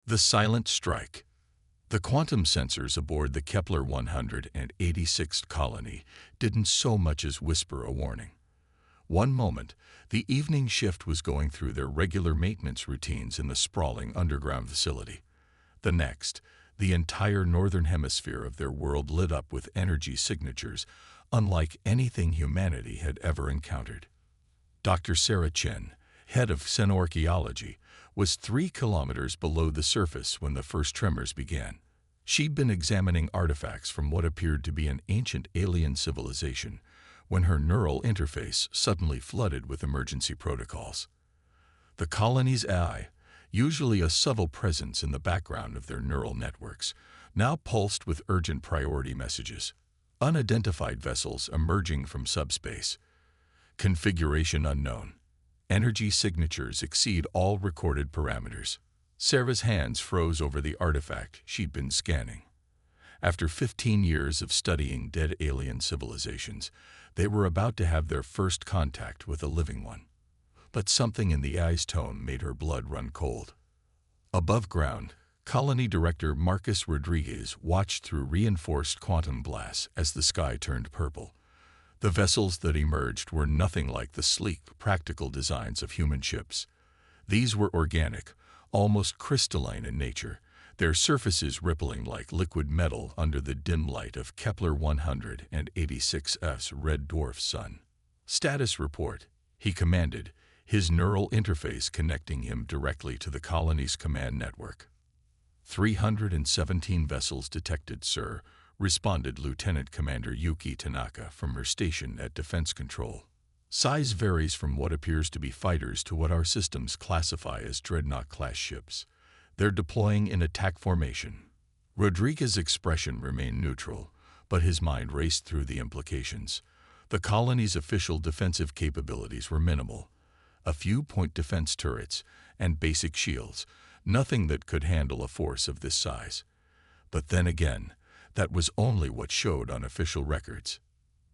The silent strike. The quantum sensors aboard the Kepler 186th colony didn't so much as whisper a warning. One moment, the evening shift was going through their regular maintenance routines in the sprawling underground facility. The next, the entire northern hemisphere of their world lit up with energy signatures unlike anything humanity had ever encountered. Dr. Sarah Chen, head of xenorchaeology, was 3 kilometers below the surface when the first tremors began. She'd been examining artifacts from what appeared to be an ancient alien civilization when her neural interface suddenly flooded with emergency protocols. The colony's AI, usually a subtle presence in the background of their neural networks, now pulsed with urgent priority messages. Unidentified vessels emerging from subspace. Configuration unknown. Energy signatures exceed all recorded parameters. Sarah's hands froze over the artifact she'd been scanning. After 15 years of studying dead alien civilizations, they were about to have their first contact with a living one. But something in the AI's tone made her blood run cold. Above ground, Colony Director Marcus Rodriguez watched through reinforced quantum glass as the sky turned purple. The vessels that emerged were nothing like the sleek, practical designs of human ships. These were organic, almost crystalline in nature, their surfaces rippling like liquid metal under the dim light of Kepler 186f's red dwarf sun. "Status report," he commanded, his neural interface connecting him directly to the colony's command network. 317 vessels detected, sir, responded Lieutenant Commander Yuki Tanaka from her station at Defense Control. Size varies from what appears to be fighters to what our systems classify as dreadnought-class ships. They're deploying in attack formation. Rodriguez's expression remained neutral, but his mind raced through the implications. The colony's official defensive capabilities were minimal. A few point defense turrets and basic shields, nothing that could handle a force of this size. But then again, that was only what showed on official records.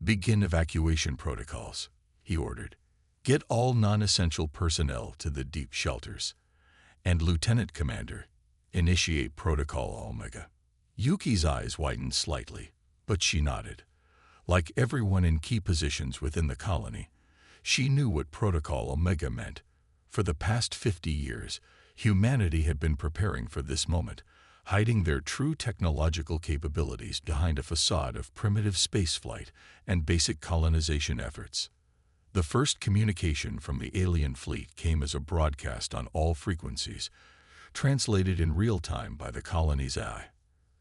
"Begin evacuation protocols," he ordered. "Get all non-essential personnel to the deep shelters. And Lieutenant Commander, initiate Protocol Omega." Yuki's eyes widened slightly, but she nodded. Like everyone in key positions within the colony, she knew what Protocol Omega meant. For the past 50 years, humanity had been preparing for this moment, hiding their true technological capabilities behind a facade of primitive spaceflight and basic colonization efforts. The first communication from the alien fleet came as a broadcast on all frequencies, translated in real time by the colony's AI.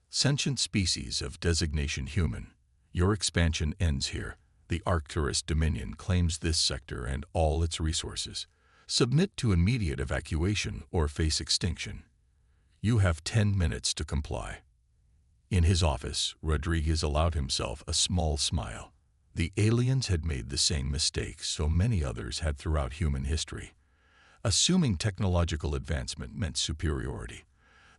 "Sentient species of designation human. Your expansion ends here. The Arcturus Dominion claims this sector and all its resources. Submit to immediate evacuation or face extinction. You have 10 minutes to comply." In his office, Rodriguez allowed himself a small smile. The aliens had made the same mistakes so many others had throughout human history. Assuming technological advancement meant superiority,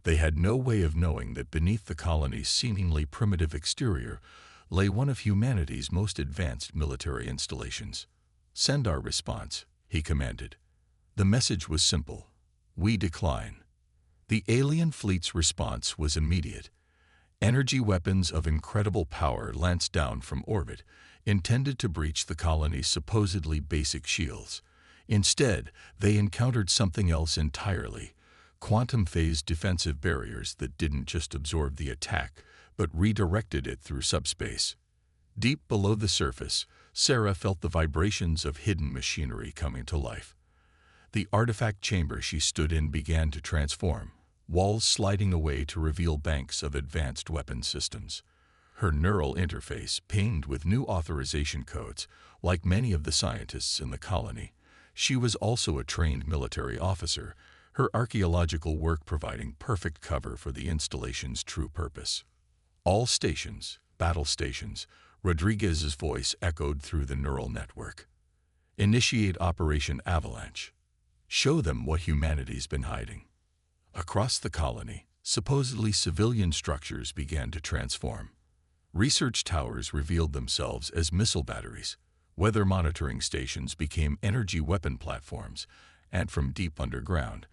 they had no way of knowing that beneath the colony's seemingly primitive exterior lay one of humanity's most advanced military installations. "Send our response," he commanded. The message was simple: "We decline." The alien fleet's response was immediate. Energy weapons of incredible power lanced down from orbit, intended to breach the colony's supposedly basic shields. Instead, they encountered something else entirely: quantum-phased defensive barriers that didn't just absorb the attack, but redirected it through subspace. Deep below the surface, Sarah felt the vibrations of hidden machinery coming to life. The artifact chamber she stood in began to transform, walls sliding away to reveal banks of advanced weapon systems. Her neural interface pinged with new authorization codes. Like many of the scientists in the colony, she was also a trained military officer, her archaeological work providing perfect cover for the installation's true purpose. "All stations, battle stations," Rodriguez's voice echoed through the neural network. "Initiate Operation Avalanche. Show them what humanity's been hiding." Across the colony, supposedly civilian structures began to transform. Research towers revealed themselves as missile batteries. Weather monitoring stations became energy weapon platforms, and from deep underground,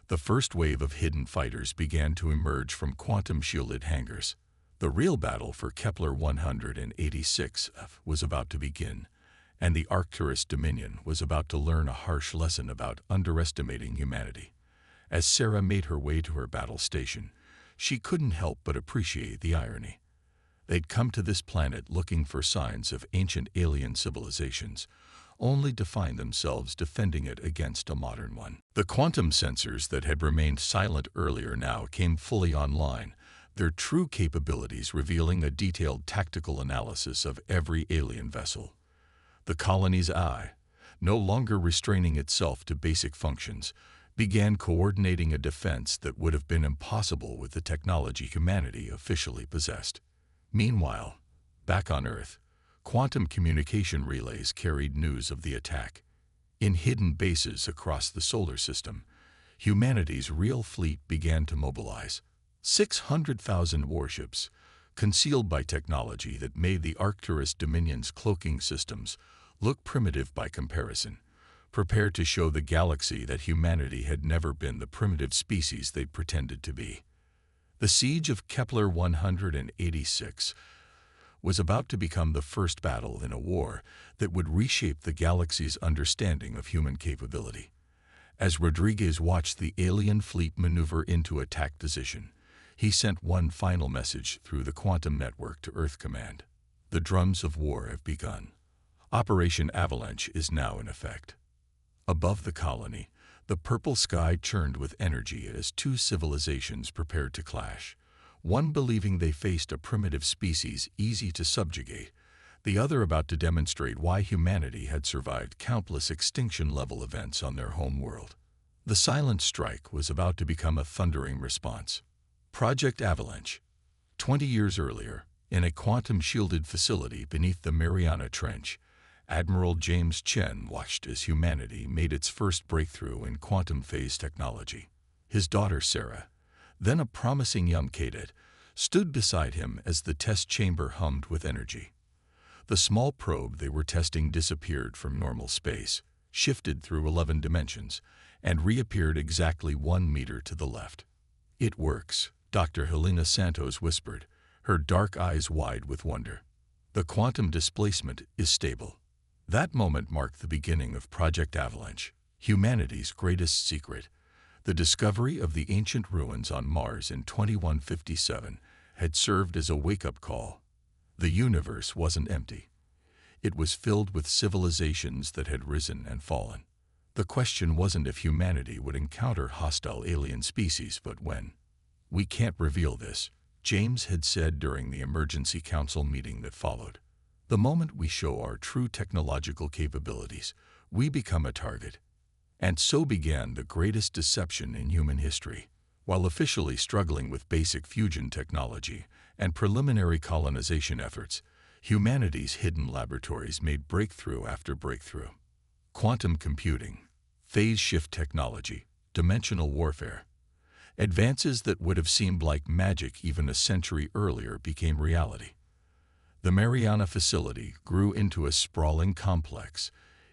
The first wave of hidden fighters began to emerge from quantum-shielded hangars. The real battle for Kepler 186f was about to begin, and the Arcturus Dominion was about to learn a harsh lesson about underestimating humanity. As Sarah made her way to her battle station, she couldn't help but appreciate the irony. They'd come to this planet looking for signs of ancient alien civilizations, only to find themselves defending it against a modern one. The quantum sensors that had remained silent earlier now came fully online, their true capabilities revealing a detailed tactical analysis of every alien vessel. The colony's eye, no longer restraining itself to basic functions, began coordinating a defense that would have been impossible with the technology humanity officially possessed. Meanwhile, back on Earth, quantum communication relays carried news of the attack. In hidden bases across the solar system, humanity's real fleet began to mobilize. 600,000 warships, concealed by technology that made the Arcturus Dominion's cloaking systems look primitive by comparison, prepared to show the galaxy that humanity had never been the primitive species they'd pretended to be. The siege of Kepler 186 was about to become the first battle in a war that would reshape the galaxy's understanding of human capability. As Rodriguez watched the alien fleet maneuver into attack position, he sent one final message through the quantum network to Earth Command. The drums of war have begun. Operation Avalanche is now in effect. Above the colony, the purple sky churned with energy as two civilizations prepared to clash, one believing they faced a primitive species easy to subjugate, the other about to demonstrate why humanity had survived countless extinction-level events on their home world. The silent strike was about to become a thundering response. Project Avalanche. 20 years earlier, in a quantum-shielded facility beneath the Mariana Trench, Admiral James Chen watched as humanity made its first breakthrough in quantum phase technology. His daughter Sarah, then a promising young cadet, stood beside him as the test chamber hummed with energy. The small probe they were testing disappeared from normal space, shifted through 11 dimensions, and reappeared exactly 1 meter to the left. "It works," Dr. Helena Santos whispered, her dark eyes wide with wonder. "The quantum displacement is stable." That moment marked the beginning of Project Avalanche, humanity's greatest secret. The discovery of the ancient ruins on Mars in 2157 had served as a wake-up call. The universe wasn't empty. It was filled with civilizations that had risen and fallen. The question wasn't if humanity would encounter hostile alien species, but when. "We can't reveal this," James had said during the emergency council meeting that followed. "The moment we show our true technological capabilities, we become a target." And so began the greatest deception in human history. While officially struggling with basic fusion technology and preliminary colonization efforts, humanity's hidden laboratories made breakthrough after breakthrough. Quantum computing, phase shift technology, dimensional warfare. Advances that would have seemed like magic even a century earlier became reality. The Mariana facility grew into a sprawling complex,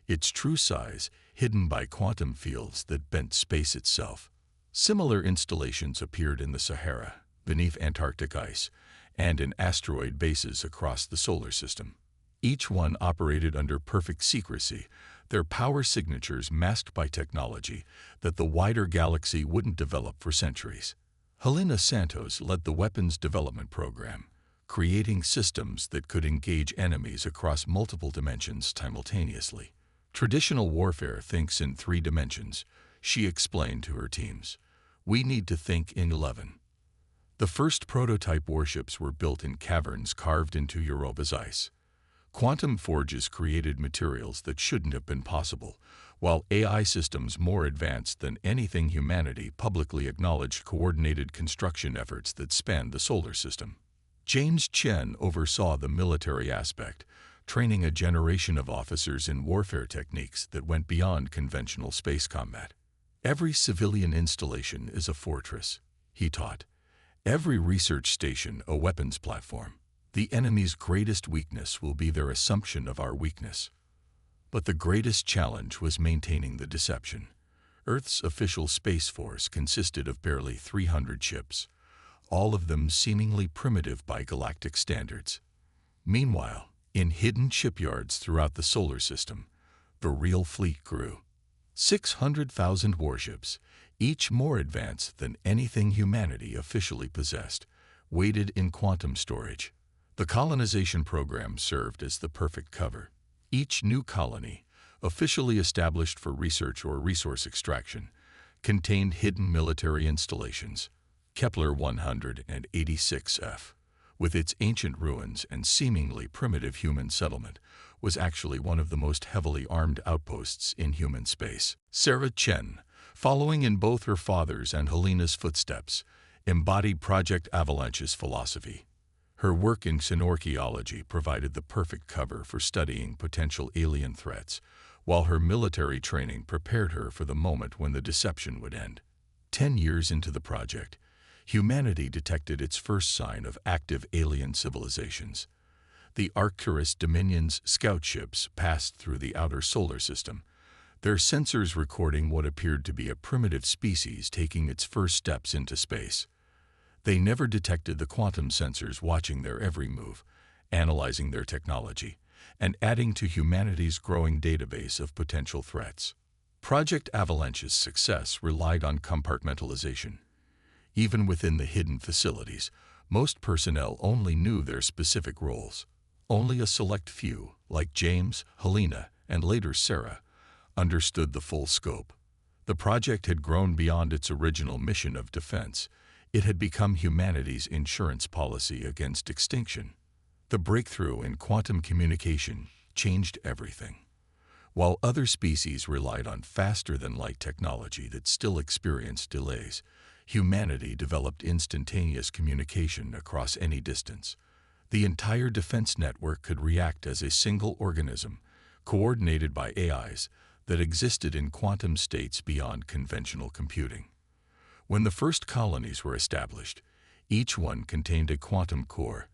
its true size hidden by quantum fields that bent space itself. Similar installations appeared in the Sahara, beneath Antarctic ice, and in asteroid bases across the solar system. Each one operated under perfect secrecy, their power signatures masked by technology that the wider galaxy wouldn't develop for centuries. Helena Santos led the weapons development program, creating systems that could engage enemies across multiple dimensions simultaneously. "Traditional warfare thinks in 3 dimensions," she explained to her teams. "We need to think in 11. The first prototype warships were built in caverns carved into Europa's ice. Quantum forges created materials that shouldn't have been possible, while AI systems more advanced than anything humanity publicly acknowledged coordinated construction efforts that spanned the solar system. James Chen oversaw the military aspect, training a generation of officers in warfare techniques that went beyond conventional space combat. "Every civilian installation is a fortress," he taught. "Every research station a weapons platform. The enemy's greatest weakness will be their assumption of our weakness." But the greatest challenge was maintaining the deception. Earth's official space force consisted of barely 300 ships, all of them seemingly primitive by galactic standards. Meanwhile, in hidden shipyards throughout the solar system, the real fleet grew. 600,000 warships, each more advanced than anything humanity officially possessed, waited in quantum storage. The colonization program served as the perfect cover. Each new colony, officially established for research or resource extraction, contained hidden military installations. Kepler 186f, with its ancient ruins and seemingly primitive human settlement, was actually one of the most heavily armed outposts in human space. Sarah Chen, following in both her father's and Helena's footsteps, embodied Project Avalanche's philosophy. Her work in xenorchaeology provided the perfect cover for studying potential alien threats, while her military training prepared her for the moment when the deception would end. 10 years into the project, humanity detected its first sign of active alien civilizations. The Arcturus Dominion's scout ships passed through the outer solar system, their sensors recording what appeared to be a primitive species taking its first steps into space. They never detected the quantum sensors watching their every move, analyzing their technology, and adding to humanity's growing database of potential threats. Project Avalanche's success relied on compartmentalization. Even within the hidden facilities, most personnel only knew their specific roles. Only a select few, like James, Helena, and later Sarah, understood the full scope. The project had grown beyond its original mission of defense. It had become humanity's insurance policy against extinction. The breakthrough in quantum communication changed everything. While other species relied on faster-than-light technology that still experienced delays, humanity developed instantaneous communication across any distance. The entire defense network could react as a single organism, coordinated by AIs that existed in quantum states beyond conventional computing. When the first colonies were established, each one contained a quantum core,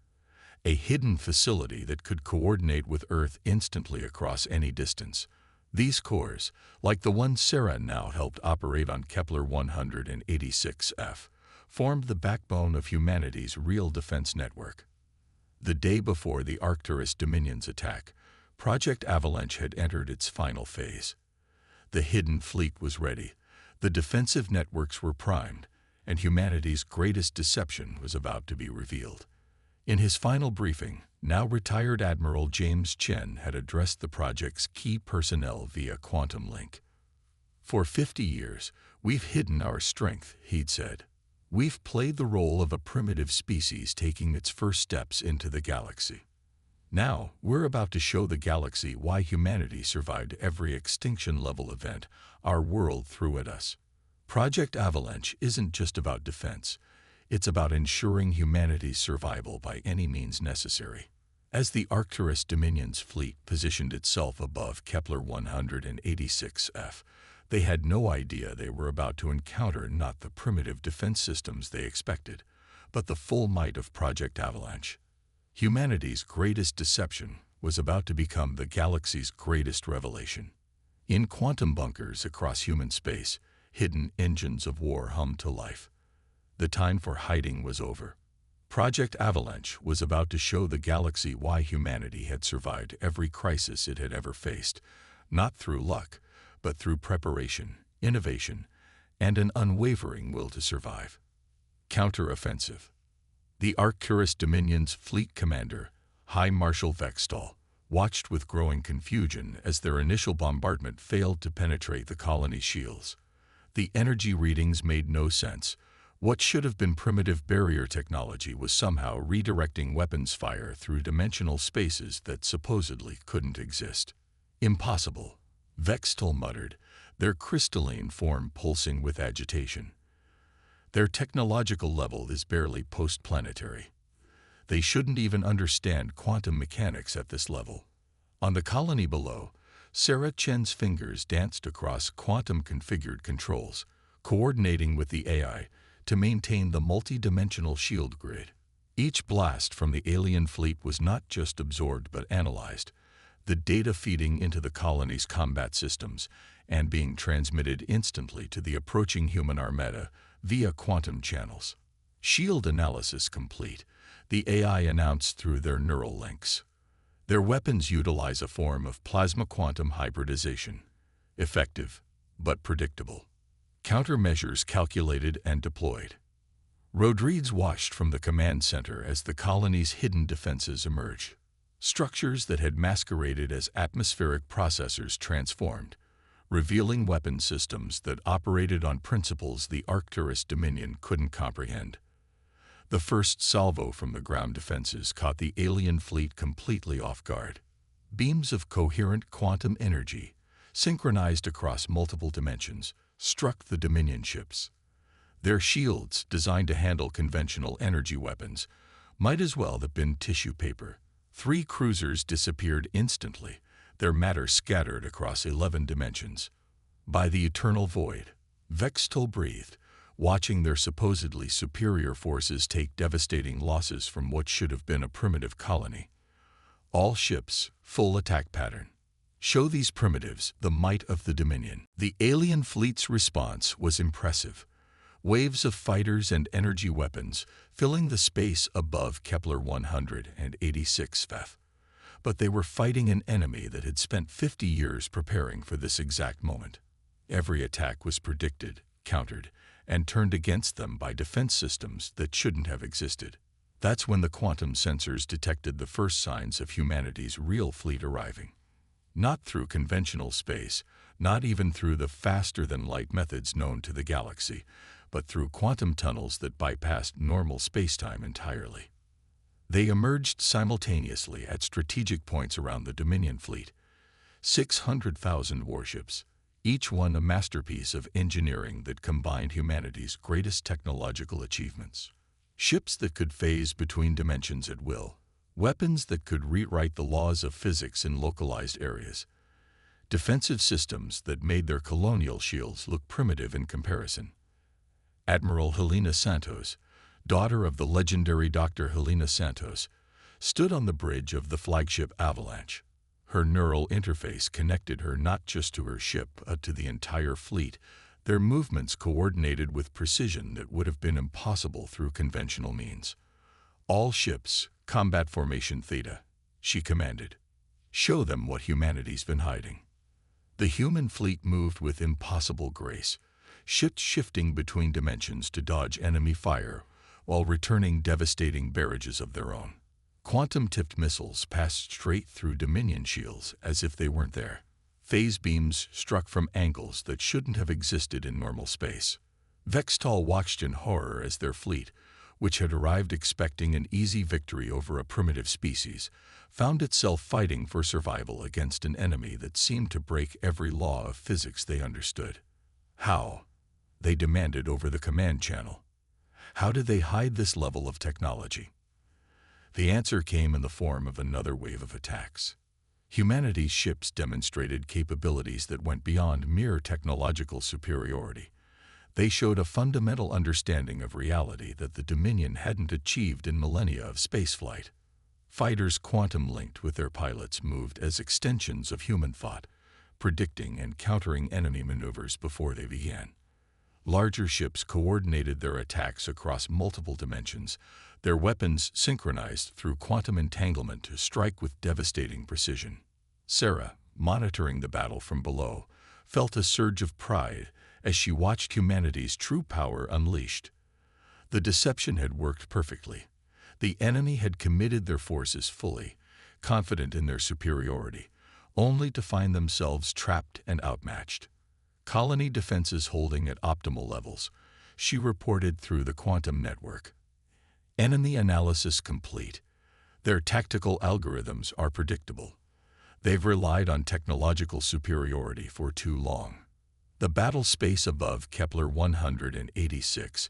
a hidden facility that could coordinate with Earth instantly across any distance. These cores, like the one Sarah now helped operate on Kepler 186f, formed the backbone of humanity's real defense network. The day before the Arcturus Dominion's attack, Project Avalanche had entered its final phase. The hidden fleet was ready, the defensive networks were primed, and humanity's greatest deception was about to be revealed. In his final briefing, now retired Admiral James Chen had addressed the project's key personnel via quantum link. "For 50 years, we've hidden our strength," he'd said. "We've played the role of a primitive species taking its first steps into the galaxy. Now, we're about to show the galaxy why humanity survived every extinction-level event our world threw at us. Project Avalanche isn't just about defense. It's about ensuring humanity's survival by any means necessary." As the Arcturus Dominion's fleet positioned itself above Kepler 186f, they had no idea they were about to encounter not the primitive defense systems they expected, but the full might of Project Avalanche. Humanity's greatest deception was about to become the galaxy's greatest revelation. In quantum bunkers across human space, hidden engines of war hummed to life. The time for hiding was over. Project Avalanche was about to show the galaxy why humanity had survived every crisis it had ever faced, not through luck, but through preparation, innovation, and an unwavering will to survive. Counteroffensive. The Arcturus Dominion's fleet commander, High Marshal Vextal, watched with growing confusion as their initial bombardment failed to penetrate the colony's shields. The energy readings made no sense. What should have been primitive barrier technology was somehow redirecting weapons fire through dimensional spaces that supposedly couldn't exist. "Impossible," Vextal muttered, their crystalline form pulsing with agitation. "Their technological level is barely post-planetary. They shouldn't even understand quantum mechanics at this level." On the colony below, Sarah Chen's fingers danced across quantum-configured controls, coordinating with the AI to maintain the multi-dimensional shield grid. Each blast from the alien fleet was not just absorbed but analyzed. the data feeding into the colony's combat systems and being transmitted instantly to the approaching human armada via quantum channels. Shield analysis complete, the AI announced through their neural links. Their weapons utilize a form of plasma quantum hybridization, effective but predictable. Countermeasures calculated and deployed. Rodriguez watched from the command center as the colony's hidden defenses emerged. Structures that had masqueraded as atmospheric processors transformed, revealing weapon systems that operated on principles the Arcturus Dominion couldn't comprehend. The first salvo from the ground defenses caught the alien fleet completely off guard. Beams of coherent quantum energy, synchronized across multiple dimensions, struck the Dominion ships. Their shields, designed to handle conventional energy weapons, might as well have been tissue paper. 3 cruisers disappeared instantly, their matter scattered across 11 dimensions. By the eternal void, Vextol breathed, watching their supposedly superior forces take devastating losses from what should have been a primitive colony. All ships, full attack pattern. Show these primitives the might of the Dominion. The alien fleet's response was impressive. Waves of fighters and energy weapons filling the space above Kepler 186 FF. But they were fighting an enemy that had spent 50 years preparing for this exact moment. Every attack was predicted, countered, and turned against them by defense systems that shouldn't have existed. That's when the quantum sensors detected the first signs of humanity's real fleet arriving. Not through conventional space, not even through the faster-than-light methods known to the galaxy, but through quantum tunnels that bypassed normal spacetime entirely. They emerged simultaneously at strategic points around the Dominion fleet. 600,000 warships, each one a masterpiece of engineering that combined humanity's greatest technological achievements. Ships that could phase between dimensions at will. Weapons that could rewrite the laws of physics in localized areas. Defensive systems that made their colonial shields look primitive in comparison. Admiral Helena Santos, daughter of the legendary Dr. Helena Santos, stood on the bridge of the flagship Avalanche. Her neural interface connected her not just to her ship, but to the entire fleet, their movements coordinated with precision that would have been impossible through conventional means. All ships, combat formation Theta, she commanded. Show them what humanity's been hiding. The human fleet moved with impossible grace, ships shifting between dimensions to dodge enemy fire while returning devastating barrages of their own. Quantum-tipped missiles passed straight through Dominion shields as if they weren't there. Phase beams struck from angles that shouldn't have existed in normal space. Vextol watched in horror as their fleet, which had arrived expecting an easy victory over a primitive species, found itself fighting for survival against an enemy that seemed to break every law of physics they understood. How? They demanded over the command channel. How did they hide this level of technology? The answer came in the form of another wave of attacks. Humanity's ships demonstrated capabilities that went beyond mere technological superiority. They showed a fundamental understanding of reality that the Dominion hadn't achieved in millennia of spaceflight. Fighters quantum-linked with their pilots moved as extensions of human thought, predicting and countering enemy maneuvers before they began. Larger ships coordinated their attacks across multiple dimensions, their weapons synchronized through quantum entanglement to strike with devastating precision. Sarah, monitoring the battle from below, felt a surge of pride as she watched humanity's true power unleashed. The deception had worked perfectly. The enemy had committed their forces fully, confident in their superiority, only to find themselves trapped and outmatched. Colony defenses holding at optimal levels, she reported through the quantum network. Enemy analysis complete. Their tactical algorithms are predictable. They've relied on technological superiority for too long. The battle space above Kepler 186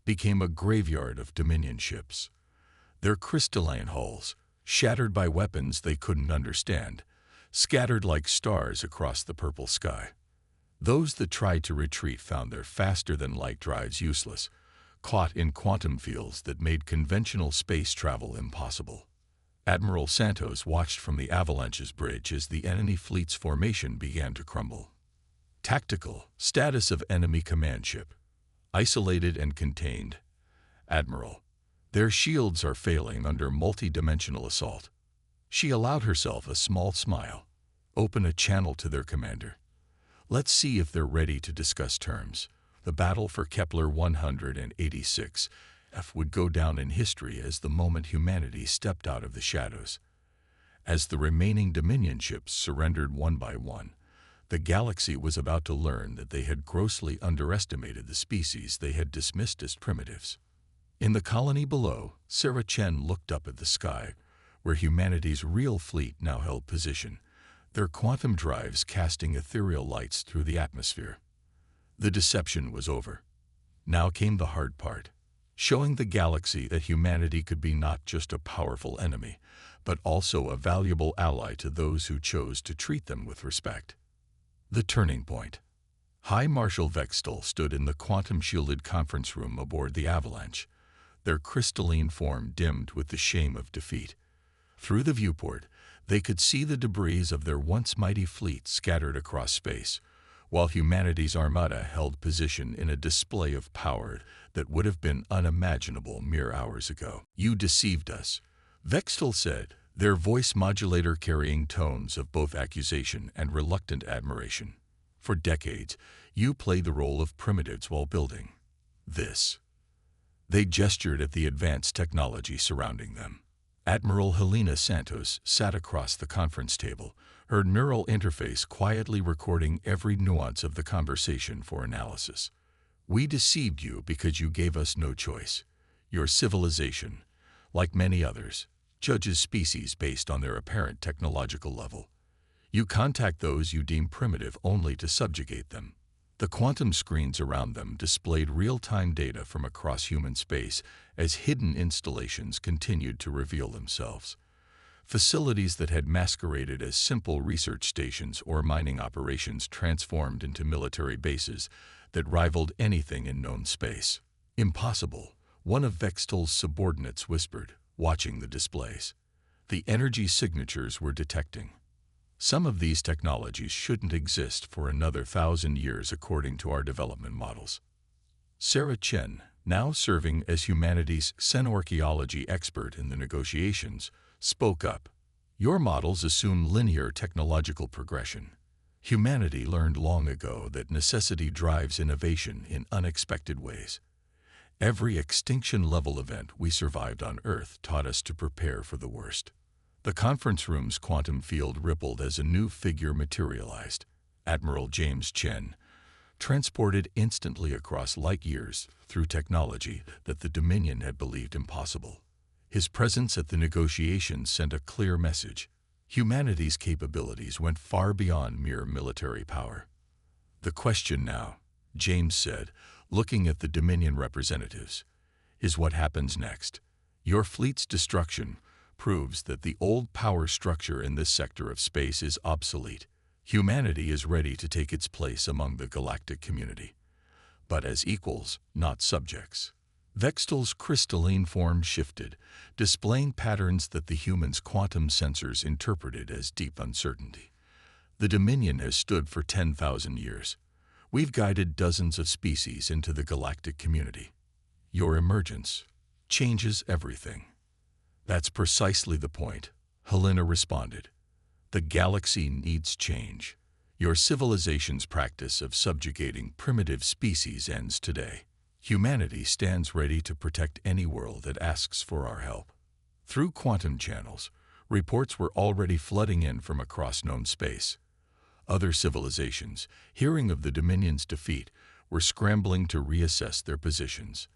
became a graveyard of Dominion ships. Their crystalline hulls, shattered by weapons they couldn't understand, scattered like stars across the purple sky. Those that tried to retreat found their faster-than-light drives useless, caught in quantum fields that made conventional space travel impossible. Admiral Santos watched from the Avalanche's bridge as the enemy fleet's formation began to crumble. Tactical status of enemy command ship. Isolated and contained. Admiral, their shields are failing under multi-dimensional assault. She allowed herself a small smile. Open a channel to their commander. Let's see if they're ready to discuss terms. The battle for Kepler 186 F would go down in history as the moment humanity stepped out of the shadows. As the remaining Dominion ships surrendered one by one, the galaxy was about to learn that they had grossly underestimated the species they had dismissed as primitives. In the colony below, Sarah Chen looked up at the sky, where humanity's real fleet now held position, their quantum drives casting ethereal lights through the atmosphere. The deception was over. Now came the hard part, showing the galaxy that humanity could be not just a powerful enemy, but also a valuable ally to those who chose to treat them with respect. The turning point. High Marshal Vextal stood in the quantum-shielded conference room aboard the Avalanche, their crystalline form dimmed with the shame of defeat. Through the viewport, they could see the debris of their once mighty fleet scattered across space, while humanity's armada held position in a display of power that would have been unimaginable mere hours ago. "You deceived us," Vextal said, their voice modulator carrying tones of both accusation and reluctant admiration. "For decades, you played the role of primitives while building this." They gestured at the advanced technology surrounding them. Admiral Helena Santos sat across the conference table, her neural interface quietly recording every nuance of the conversation for analysis. "We deceived you because you gave us no choice. Your civilization, like many others, judges species based on their apparent technological level. You contact those you deem primitive only to subjugate them." The quantum screens around them displayed real-time data from across human space as hidden installations continued to reveal themselves. Facilities that had masqueraded as simple research stations or mining operations transformed into military bases that rivaled anything in known space. "Impossible," one of Vextal's subordinates whispered, watching the displays. The energy signatures were detecting. "Some of these technologies shouldn't exist for another 1,000 years according to our development models." Sarah Chen, now serving as humanity's xenorchaeology expert in the negotiations, spoke up. "Your models assume linear technological progression. Humanity learned long ago that necessity drives innovation in unexpected ways. Every extinction-level event we survived on Earth taught us to prepare for the worst." The conference room's quantum field rippled as a new figure materialized. Admiral James Chen, transported instantly across light years through technology that the Dominion had believed impossible. His presence at the negotiations sent a clear message. Humanity's capabilities went far beyond mere military power. "The question now," James said, looking at the Dominion representatives, "is what happens next. Your fleet's destruction proves that the old power structure in this sector of space is obsolete. Humanity is ready to take its place among the galactic community, but as equals, not subjects." Vextal's crystalline form shifted, displaying patterns that the human's quantum sensors interpreted as deep uncertainty. "The Dominion has stood for 10,000 years. We've guided dozens of species into the galactic community. Your emergence changes everything." "That's precisely the point," Helena responded. "The galaxy needs change. Your civilization's practice of subjugating primitive species ends today. Humanity stands ready to protect any world that asks for our help." Through quantum channels, reports were already flooding in from across known space. Other civilizations, hearing of the Dominion's defeat, were scrambling to reassess their positions.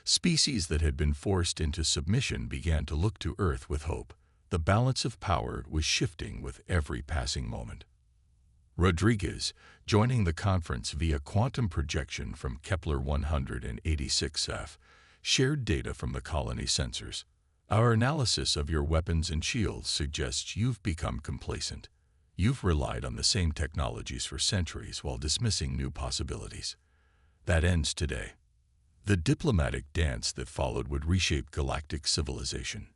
Species that had been forced into submission began to look to Earth with hope. The balance of power was shifting with every passing moment. Rodriguez, joining the conference via quantum projection from Kepler 186f, shared data from the colony sensors. "Our analysis of your weapons and shields suggests you've become complacent. You've relied on the same technologies for centuries while dismissing new possibilities. That ends today." The diplomatic dance that followed would reshape galactic civilization.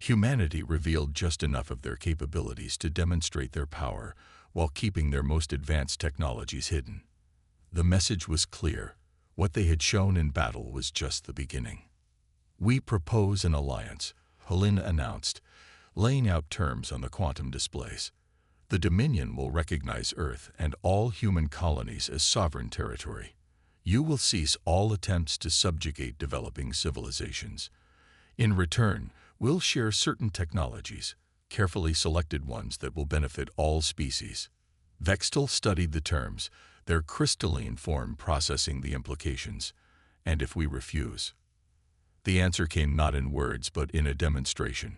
Humanity revealed just enough of their capabilities to demonstrate their power while keeping their most advanced technologies hidden. The message was clear. What they had shown in battle was just the beginning. "We propose an alliance," Helena announced, laying out terms on the quantum displays. "The Dominion will recognize Earth and all human colonies as sovereign territory. You will cease all attempts to subjugate developing civilizations. In return, we'll share certain technologies, carefully selected ones that will benefit all species." Vextal studied the terms, their crystalline form processing the implications. "And if we refuse?" The answer came not in words but in a demonstration.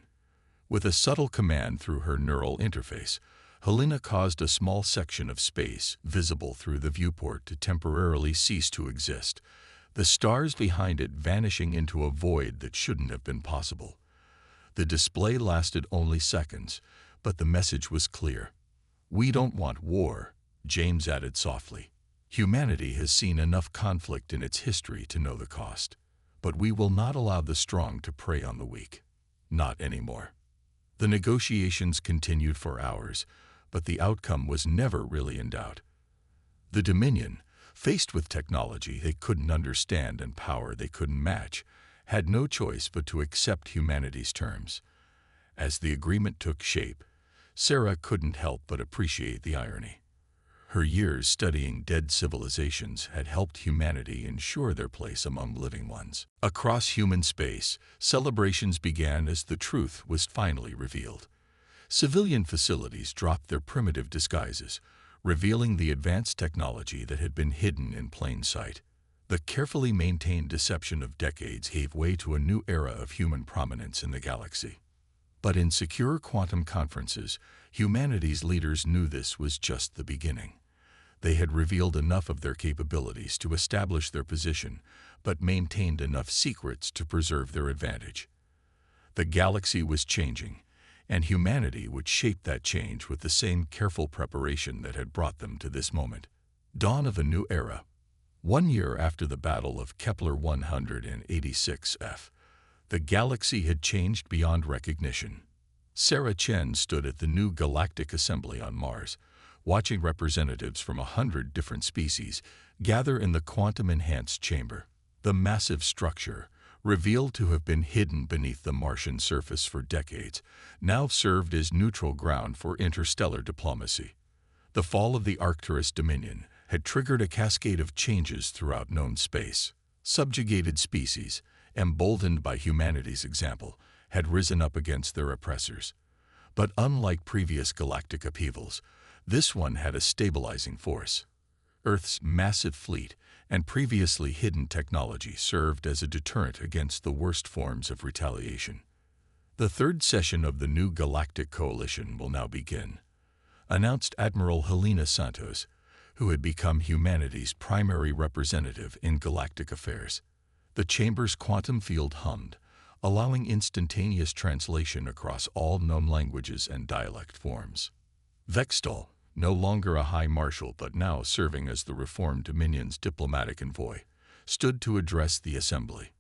With a subtle command through her neural interface, Helena caused a small section of space visible through the viewport to temporarily cease to exist, the stars behind it vanishing into a void that shouldn't have been possible. The display lasted only seconds, but the message was clear. "We don't want war," James added softly. "Humanity has seen enough conflict in its history to know the cost. But we will not allow the strong to prey on the weak. Not anymore." The negotiations continued for hours, but the outcome was never really in doubt. The Dominion, faced with technology they couldn't understand and power they couldn't match, had no choice but to accept humanity's terms. As the agreement took shape, Sarah couldn't help but appreciate the irony. Her years studying dead civilizations had helped humanity ensure their place among living ones. Across human space, celebrations began as the truth was finally revealed. Civilian facilities dropped their primitive disguises, revealing the advanced technology that had been hidden in plain sight. The carefully maintained deception of decades gave way to a new era of human prominence in the galaxy. But in secure quantum conferences, humanity's leaders knew this was just the beginning. They had revealed enough of their capabilities to establish their position, but maintained enough secrets to preserve their advantage. The galaxy was changing, and humanity would shape that change with the same careful preparation that had brought them to this moment. Dawn of a new era. 1 year after the Battle of Kepler 186f, the galaxy had changed beyond recognition. Sarah Chen stood at the new Galactic Assembly on Mars, watching representatives from 100 different species gather in the quantum-enhanced chamber. The massive structure, revealed to have been hidden beneath the Martian surface for decades, now served as neutral ground for interstellar diplomacy. The fall of the Arcturus Dominion had triggered a cascade of changes throughout known space. Subjugated species, emboldened by humanity's example, had risen up against their oppressors. But unlike previous galactic upheavals, this one had a stabilizing force. Earth's massive fleet and previously hidden technology served as a deterrent against the worst forms of retaliation. The third session of the new Galactic Coalition will now begin, announced Admiral Helena Santos, who had become humanity's primary representative in galactic affairs. The chamber's quantum field hummed, allowing instantaneous translation across all known languages and dialect forms. Vextal, no longer a high marshal but now serving as the reformed Dominion's diplomatic envoy, stood to address the assembly.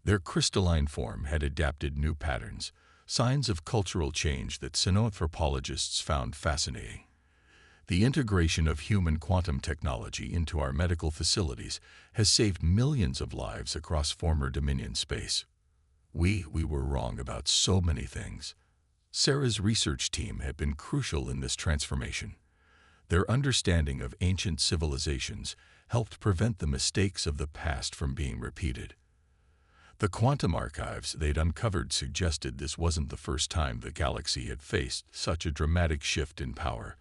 Their crystalline form had adapted new patterns, signs of cultural change that xenoanthropologists found fascinating. The integration of human quantum technology into our medical facilities has saved millions of lives across former Dominion space. We were wrong about so many things. Sarah's research team had been crucial in this transformation. Their understanding of ancient civilizations helped prevent the mistakes of the past from being repeated. The quantum archives they'd uncovered suggested this wasn't the first time the galaxy had faced such a dramatic shift in power,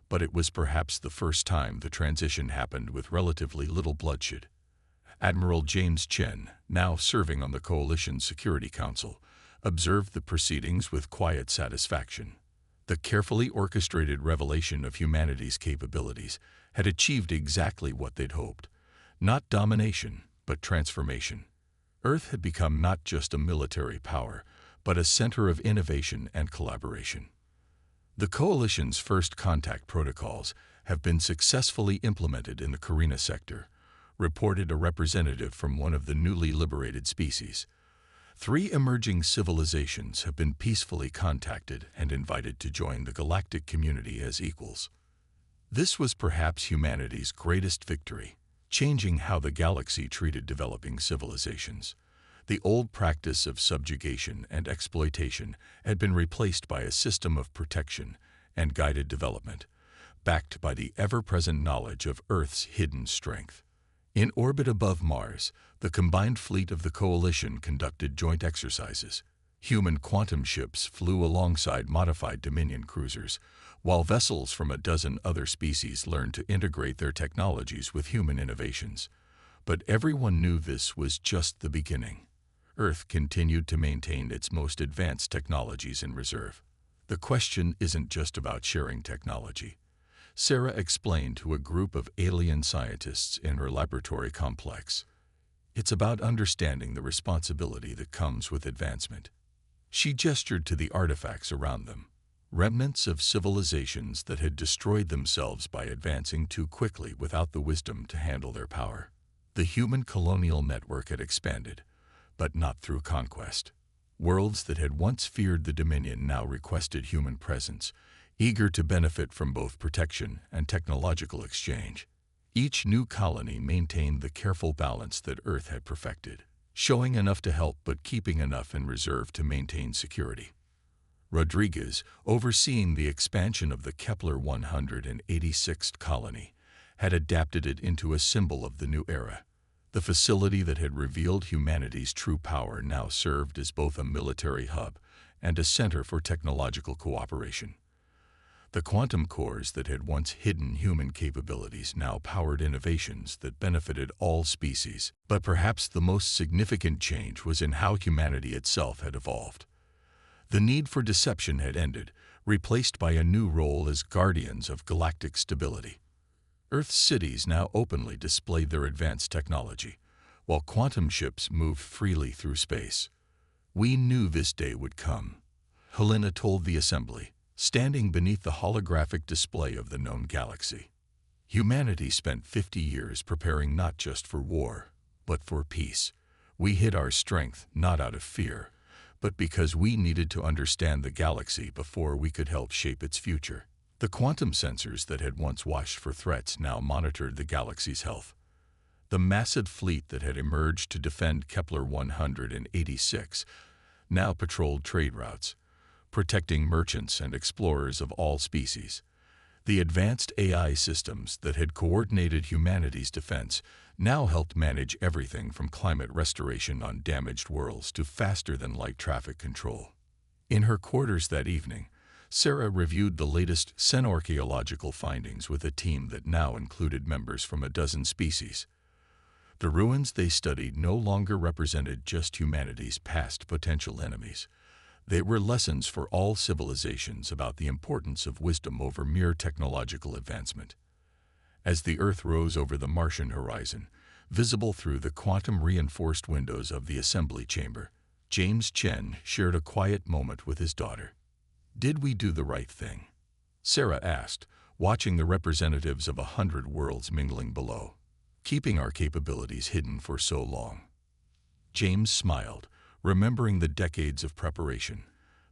but it was perhaps the first time the transition happened with relatively little bloodshed. Admiral James Chen, now serving on the Coalition Security Council, observed the proceedings with quiet satisfaction. The carefully orchestrated revelation of humanity's capabilities had achieved exactly what they'd hoped. Not domination, but transformation. Earth had become not just a military power, but a center of innovation and collaboration. The Coalition's first contact protocols have been successfully implemented in the Carina sector, reported a representative from one of the newly liberated species. 3 emerging civilizations have been peacefully contacted and invited to join the galactic community as equals. This was perhaps humanity's greatest victory, changing how the galaxy treated developing civilizations. The old practice of subjugation and exploitation had been replaced by a system of protection and guided development, backed by the ever-present knowledge of Earth's hidden strength. In orbit above Mars, the combined fleet of the Coalition conducted joint exercises. Human quantum ships flew alongside modified Dominion cruisers, while vessels from a dozen other species learned to integrate their technologies with human innovations. But everyone knew this was just the beginning. Earth continued to maintain its most advanced technologies in reserve. The question isn't just about sharing technology. Sarah explained to a group of alien scientists in her laboratory complex. It's about understanding the responsibility that comes with advancement. She gestured to the artifacts around them, remnants of civilizations that had destroyed themselves by advancing too quickly without the wisdom to handle their power. The human colonial network had expanded, but not through conquest. Worlds that had once feared the Dominion now requested human presence, eager to benefit from both protection and technological exchange. Each new colony maintained the careful balance that Earth had perfected, showing enough to help but keeping enough in reserve to maintain security. Rodriguez, overseeing the expansion of the Kepler 186th colony, had adapted it into a symbol of the new era. The facility that had revealed humanity's true power now served as both a military hub and a center for technological cooperation. The quantum cores that had once hidden human capabilities now powered innovations that benefited all species, but perhaps the most significant change was in how humanity itself had evolved. The need for deception had ended, replaced by a new role as guardians of galactic stability. Earth's cities now openly displayed their advanced technology, while quantum ships moved freely through space. We knew this day would come, Helena told the assembly, standing beneath the holographic display of the known galaxy. Humanity spent 50 years preparing not just for war, but for peace. We hid our strength not out of fear, but because we needed to understand the galaxy before we could help shape its future. The quantum sensors that had once watched for threats now monitored the galaxy's health. The massive fleet that had emerged to defend Kepler 186 now patrolled trade routes, protecting merchants and explorers of all species. The advanced AI systems that had coordinated humanity's defense now helped manage everything from climate restoration on damaged worlds to faster-than-light traffic control. In her quarters that evening, Sarah reviewed the latest archaeological findings with a team that now included members from a dozen species. The ruins they studied no longer represented just humanity's past potential enemies. They were lessons for all civilizations about the importance of wisdom over mere technological advancement. As the Earth rose over the Martian horizon, visible through the quantum-reinforced windows of the assembly chamber, James Chen shared a quiet moment with his daughter. "Did we do the right thing?" Sarah asked, watching the representatives of 100 worlds mingling below. "Keeping our capabilities hidden for so long." James smiled, remembering the decades of preparation,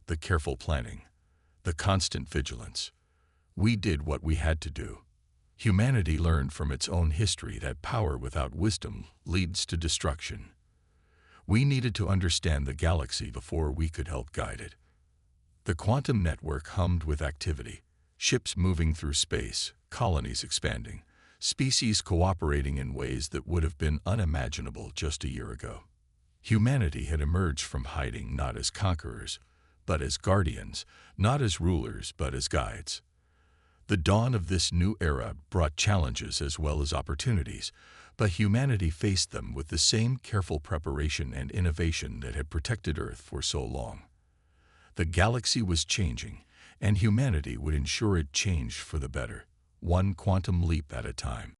the careful planning, the constant vigilance. "We did what we had to do." Humanity learned from its own history that power without wisdom leads to destruction. We needed to understand the galaxy before we could help guide it. The quantum network hummed with activity, ships moving through space, colonies expanding, species cooperating in ways that would have been unimaginable just a year ago. Humanity had emerged from hiding not as conquerors, but as guardians, not as rulers, but as guides. The dawn of this new era brought challenges as well as opportunities, but humanity faced them with the same careful preparation and innovation that had protected Earth for so long. The galaxy was changing, and humanity would ensure it changed for the better, one quantum leap at a time.